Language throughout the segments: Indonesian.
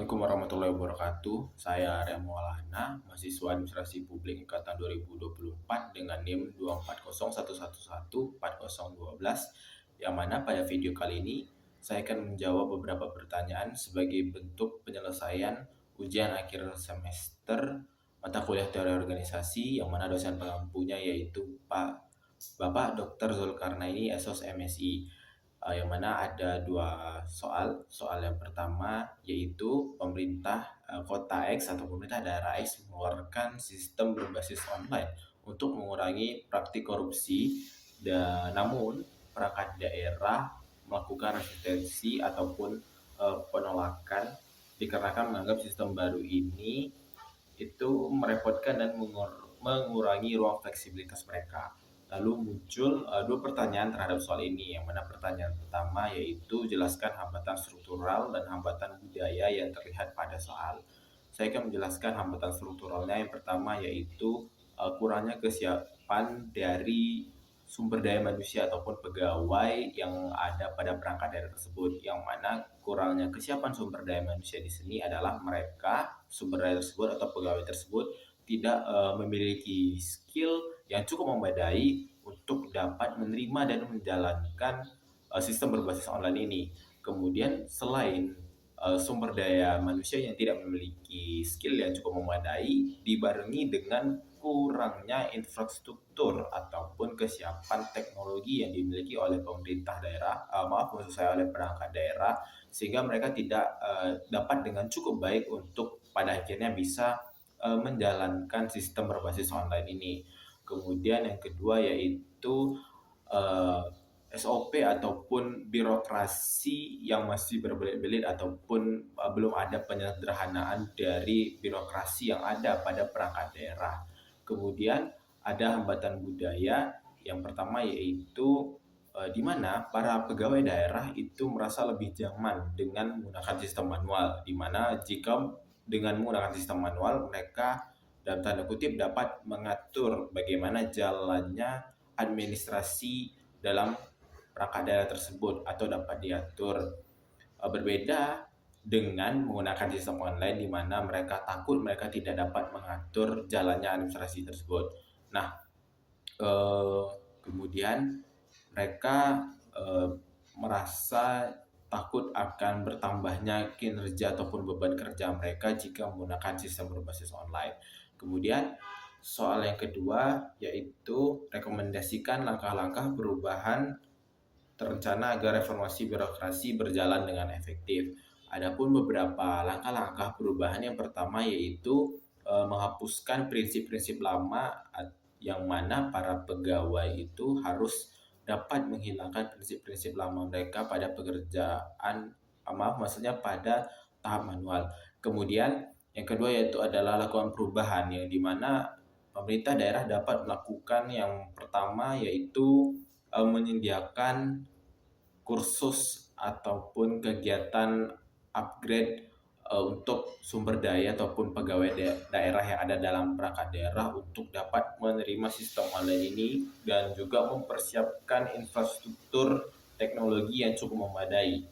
Assalamualaikum warahmatullahi wabarakatuh. Saya Arya Maulana, mahasiswa Administrasi Publik Angkatan 2024 dengan NIM 2401114014012, yang mana pada video kali ini saya akan menjawab beberapa pertanyaan sebagai bentuk penyelesaian ujian akhir semester mata kuliah teori organisasi, yang mana dosen pengampunya yaitu Bapak Dr. Zulkarnaini SOS MSI. Yang mana ada dua soal. Soal yang pertama yaitu pemerintah kota X atau pemerintah daerah X mengeluarkan sistem berbasis online untuk mengurangi praktik korupsi, dan namun perangkat daerah melakukan resistensi ataupun penolakan dikarenakan menganggap sistem baru ini itu merepotkan dan mengurangi ruang fleksibilitas mereka. Lalu muncul dua pertanyaan terhadap soal ini, yang mana pertanyaan pertama yaitu jelaskan hambatan struktural dan hambatan budaya yang terlihat pada soal. Saya akan menjelaskan hambatan strukturalnya. Yang pertama yaitu kurangnya kesiapan dari sumber daya manusia ataupun pegawai yang ada pada perangkat daerah tersebut, yang mana kurangnya kesiapan sumber daya manusia di sini adalah mereka sumber daya tersebut atau pegawai tersebut tidak memiliki skill yang cukup memadai untuk dapat menerima dan menjalankan sistem berbasis online ini. Kemudian selain sumber daya manusia yang tidak memiliki skill yang cukup memadai, dibarengi dengan kurangnya infrastruktur ataupun kesiapan teknologi yang dimiliki oleh pemerintah daerah, maksud saya oleh perangkat daerah, sehingga mereka tidak dapat dengan cukup baik untuk pada akhirnya bisa menjalankan sistem berbasis online ini. Kemudian yang kedua yaitu SOP ataupun birokrasi yang masih berbelit-belit ataupun belum ada penyederhanaan dari birokrasi yang ada pada perangkat daerah. Kemudian ada hambatan budaya. Yang pertama yaitu di mana para pegawai daerah itu merasa lebih nyaman dengan menggunakan sistem manual, di mana jika dengan menggunakan sistem manual mereka dalam tanda kutip dapat mengatur bagaimana jalannya administrasi dalam perangkat daerah tersebut atau dapat diatur. Berbeda dengan menggunakan sistem online di mana mereka takut mereka tidak dapat mengatur jalannya administrasi tersebut. Nah, kemudian mereka merasa takut akan bertambahnya kinerja ataupun beban kerja mereka jika menggunakan sistem berbasis online. Kemudian soal yang kedua yaitu rekomendasikan langkah-langkah perubahan terencana agar reformasi birokrasi berjalan dengan efektif. Adapun beberapa langkah-langkah perubahan, yang pertama yaitu menghapuskan prinsip-prinsip lama yang mana para pegawai itu harus dapat menghilangkan prinsip-prinsip lama mereka pada pekerjaan, maksudnya pada tahap manual. Kemudian yang kedua yaitu adalah lakukan perubahan, yang dimana pemerintah daerah dapat melakukan yang pertama yaitu menyediakan kursus ataupun kegiatan upgrade untuk sumber daya ataupun pegawai daerah yang ada dalam perangkat daerah untuk dapat menerima sistem online ini dan juga mempersiapkan infrastruktur teknologi yang cukup memadai.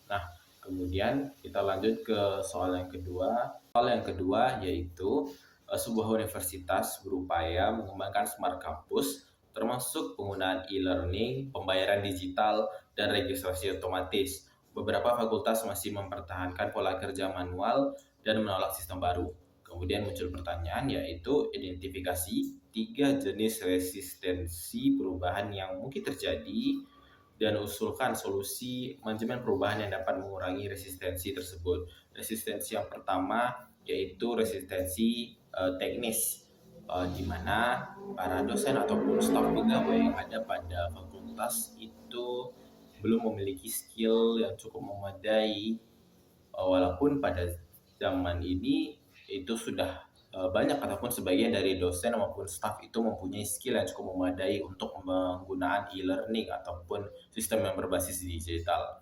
Nah, kemudian kita lanjut ke soal yang kedua. Soal yang kedua yaitu sebuah universitas berupaya mengembangkan smart campus termasuk penggunaan e-learning, pembayaran digital, dan registrasi otomatis. Beberapa fakultas masih mempertahankan pola kerja manual dan menolak sistem baru. Kemudian muncul pertanyaan yaitu identifikasi 3 jenis resistensi perubahan yang mungkin terjadi dan usulkan solusi manajemen perubahan yang dapat mengurangi resistensi tersebut. Resistensi yang pertama yaitu resistensi teknis, di mana para dosen ataupun staf pegawai yang ada pada fakultas itu belum memiliki skill yang cukup memadai, walaupun pada zaman ini itu sudah banyak ataupun sebagian dari dosen maupun staf itu mempunyai skill yang cukup memadai untuk menggunakan e-learning ataupun sistem yang berbasis digital.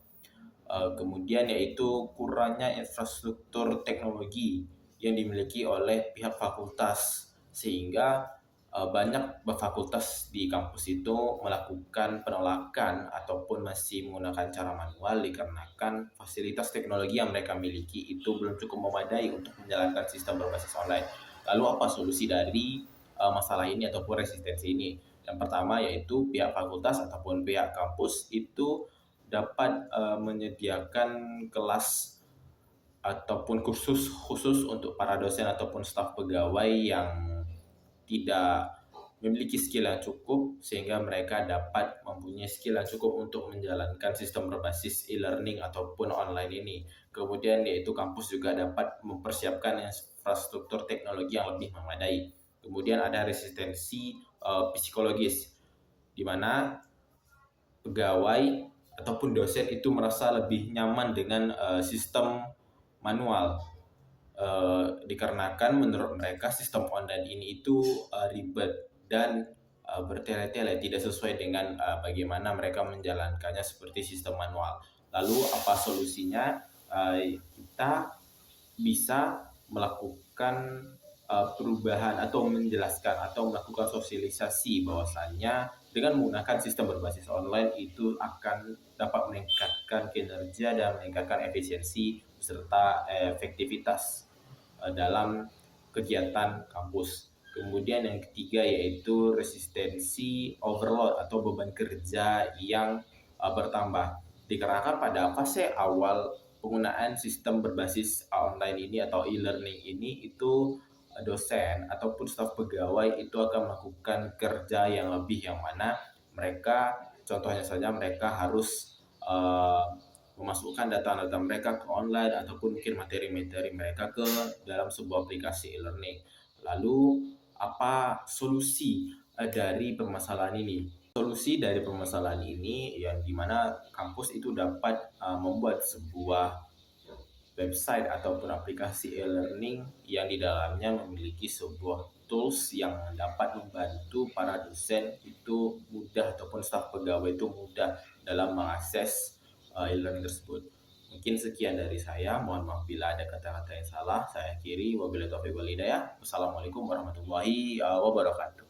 Kemudian yaitu kurangnya infrastruktur teknologi yang dimiliki oleh pihak fakultas, sehingga banyak fakultas di kampus itu melakukan penolakan ataupun masih menggunakan cara manual dikarenakan fasilitas teknologi yang mereka miliki itu belum cukup memadai untuk menjalankan sistem berbasis online. Lalu apa solusi dari masalah ini ataupun resistensi ini? Yang pertama yaitu pihak fakultas ataupun pihak kampus itu dapat menyediakan kelas ataupun kursus khusus untuk para dosen ataupun staf pegawai yang tidak memiliki skill yang cukup sehingga mereka dapat mempunyai skill yang cukup untuk menjalankan sistem berbasis e-learning ataupun online ini. Kemudian yaitu kampus juga dapat mempersiapkan infrastruktur teknologi yang lebih memadai. Kemudian ada resistensi psikologis di mana pegawai ataupun dosen itu merasa lebih nyaman dengan sistem manual. Dikarenakan menurut mereka sistem online ini itu ribet dan bertele-tele, tidak sesuai dengan bagaimana mereka menjalankannya seperti sistem manual. Lalu apa solusinya? Kita bisa melakukan perubahan atau menjelaskan atau melakukan sosialisasi bahwasannya dengan menggunakan sistem berbasis online itu akan dapat meningkatkan kinerja dan meningkatkan efisiensi serta efektivitas dalam kegiatan kampus. Kemudian yang ketiga yaitu resistensi overload atau beban kerja yang bertambah. Dikarenakan pada fase awal penggunaan sistem berbasis online ini atau e-learning ini itu dosen ataupun staf pegawai itu akan melakukan kerja yang lebih yang mana mereka contohnya saja mereka harus memasukkan data-data mereka ke online ataupun mungkin materi-materi mereka ke dalam sebuah aplikasi e-learning. Lalu apa solusi dari permasalahan ini? Solusi dari permasalahan ini yang dimana kampus itu dapat membuat sebuah website ataupun aplikasi e-learning yang di dalamnya memiliki sebuah tools yang dapat membantu para dosen itu mudah ataupun staf pegawai itu mudah dalam mengakses e-learning tersebut. Mungkin sekian dari saya. Mohon maaf bila ada kata-kata yang salah. Saya akhiri. Wabillahi taufiq wal hidayah. Wassalamualaikum warahmatullahi wabarakatuh.